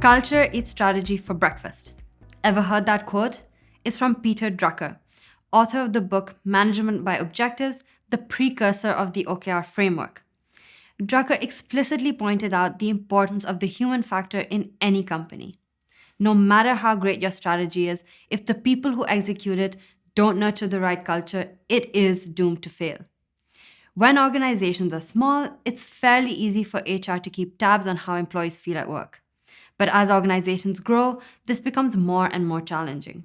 Culture eats strategy for breakfast. Ever heard that quote? It's from Peter Drucker, author of the book Management by Objectives, the precursor of the OKR framework. Drucker explicitly pointed out the importance of the human factor in any company. No matter how great your strategy is, if the people who execute it don't nurture the right culture, it is doomed to fail. When organizations are small, it's fairly easy for HR to keep tabs on how employees feel at work. But as organizations grow, this becomes more and more challenging.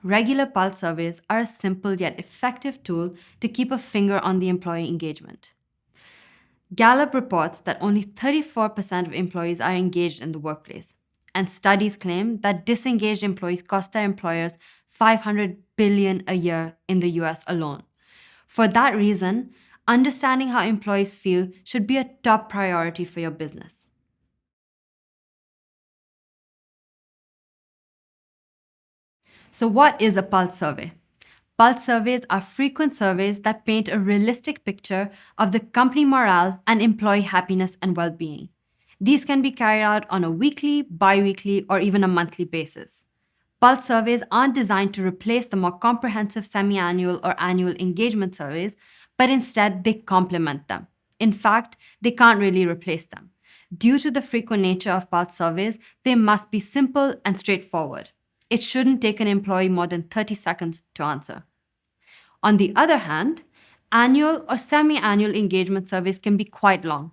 Regular pulse surveys are a simple yet effective tool to keep a finger on the employee engagement. Gallup reports that only 34% of employees are engaged in the workplace, and studies claim that disengaged employees cost their employers $500 billion a year in the US alone. For that reason, understanding how employees feel should be a top priority for your business. So, what is a pulse survey? Pulse surveys are frequent surveys that paint a realistic picture of the company morale and employee happiness and well being. These can be carried out on a weekly, bi weekly, or even a monthly basis. Pulse surveys aren't designed to replace the more comprehensive semi annual or annual engagement surveys, but instead they complement them. In fact, they can't really replace them. Due to the frequent nature of pulse surveys, they must be simple and straightforward. It shouldn't take an employee more than 30 seconds to answer. On the other hand, annual or semi annual engagement surveys can be quite long,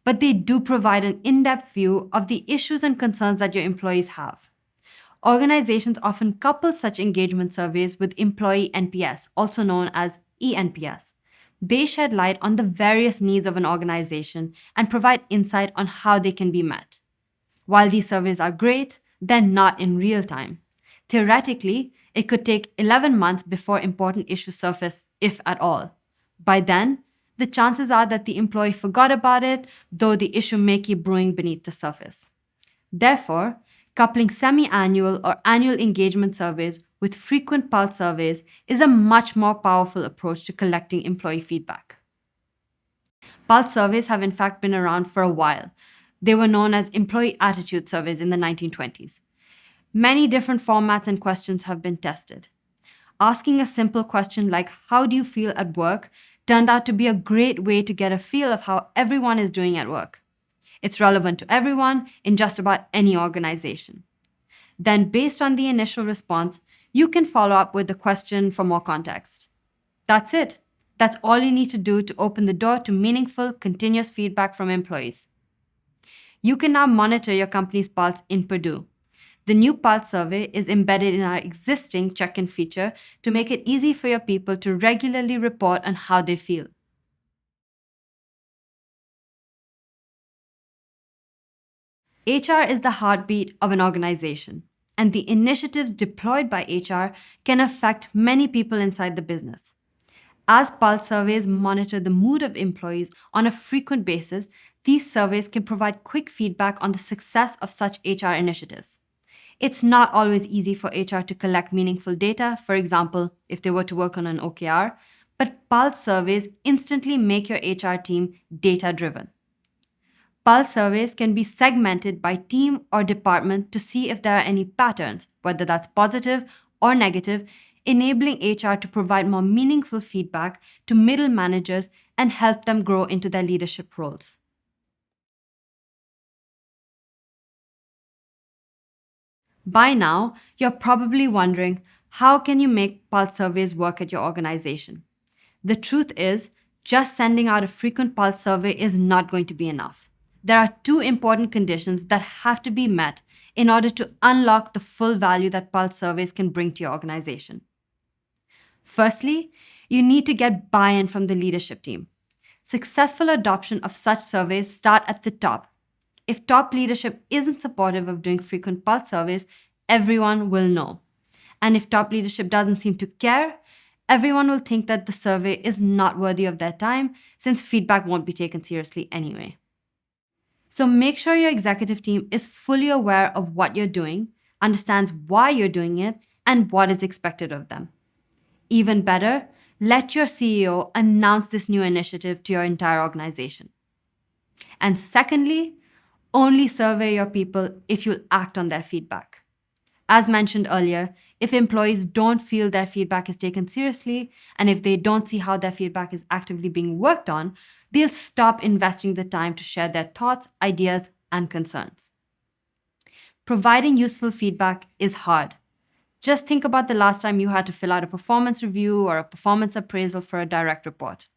but they do provide an in depth view of the issues and concerns that your employees have. Organizations often couple such engagement surveys with employee NPS, also known as ENPS. They shed light on the various needs of an organization and provide insight on how they can be met. While these surveys are great, they're not in real time. Theoretically, it could take 11 months before important issues surface, if at all. By then, the chances are that the employee forgot about it, though the issue may keep brewing beneath the surface. Therefore, coupling semi annual or annual engagement surveys with frequent pulse surveys is a much more powerful approach to collecting employee feedback. Pulse surveys have in fact been around for a while. They were known as employee attitude surveys in the 1920s. Many different formats and questions have been tested. Asking a simple question like, "How do you feel at work?" turned out to be a great way to get a feel of how everyone is doing at work. It's relevant to everyone in just about any organization. Then, based on the initial response, you can follow up with the question for more context. That's it. That's all you need to do to open the door to meaningful, continuous feedback from employees. You can now monitor your company's pulse in Perdoo. The new pulse survey is embedded in our existing check-in feature to make it easy for your people to regularly report on how they feel. HR is the heartbeat of an organization, and the initiatives deployed by HR can affect many people inside the business. As pulse surveys monitor the mood of employees on a frequent basis, these surveys can provide quick feedback on the success of such HR initiatives. It's not always easy for HR to collect meaningful data, for example, if they were to work on an OKR, but pulse surveys instantly make your HR team data-driven. Pulse surveys can be segmented by team or department to see if there are any patterns, whether that's positive or negative, enabling HR to provide more meaningful feedback to middle managers and help them grow into their leadership roles. By now, you're probably wondering, how can you make pulse surveys work at your organization? The truth is, just sending out a frequent pulse survey is not going to be enough. There are two important conditions that have to be met in order to unlock the full value that pulse surveys can bring to your organization. Firstly, you need to get buy-in from the leadership team. Successful adoption of such surveys start at the top. If top leadership isn't supportive of doing frequent pulse surveys, everyone will know. And if top leadership doesn't seem to care, everyone will think that the survey is not worthy of their time, since feedback won't be taken seriously anyway. So make sure your executive team is fully aware of what you're doing, understands why you're doing it, and what is expected of them. Even better, let your CEO announce this new initiative to your entire organization. And secondly, Only survey your people if you'll act on their feedback. As mentioned earlier, if employees don't feel their feedback is taken seriously, and if they don't see how their feedback is actively being worked on, they'll stop investing the time to share their thoughts, ideas, and concerns. Providing useful feedback is hard. Just think about the last time you had to fill out a performance review or a performance appraisal for a direct report.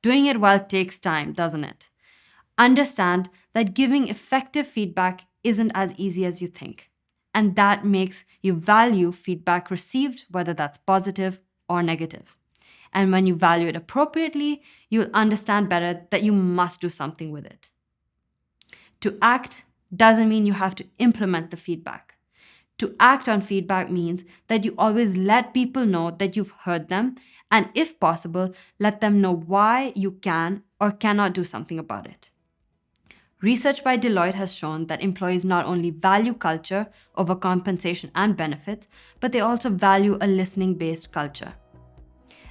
Doing it well takes time, doesn't it? Understand that giving effective feedback isn't as easy as you think. And that makes you value feedback received, whether that's positive or negative. And when you value it appropriately, you'll understand better that you must do something with it. To act doesn't mean you have to implement the feedback. To act on feedback means that you always let people know that you've heard them, and if possible, let them know why you can or cannot do something about it. Research by Deloitte has shown that employees not only value culture over compensation and benefits, but they also value a listening based culture.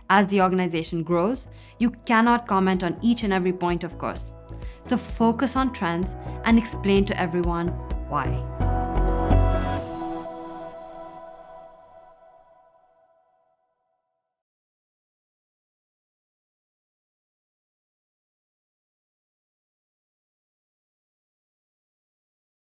As the organization grows, you cannot comment on each and every point, of course. So focus on trends and explain to everyone why.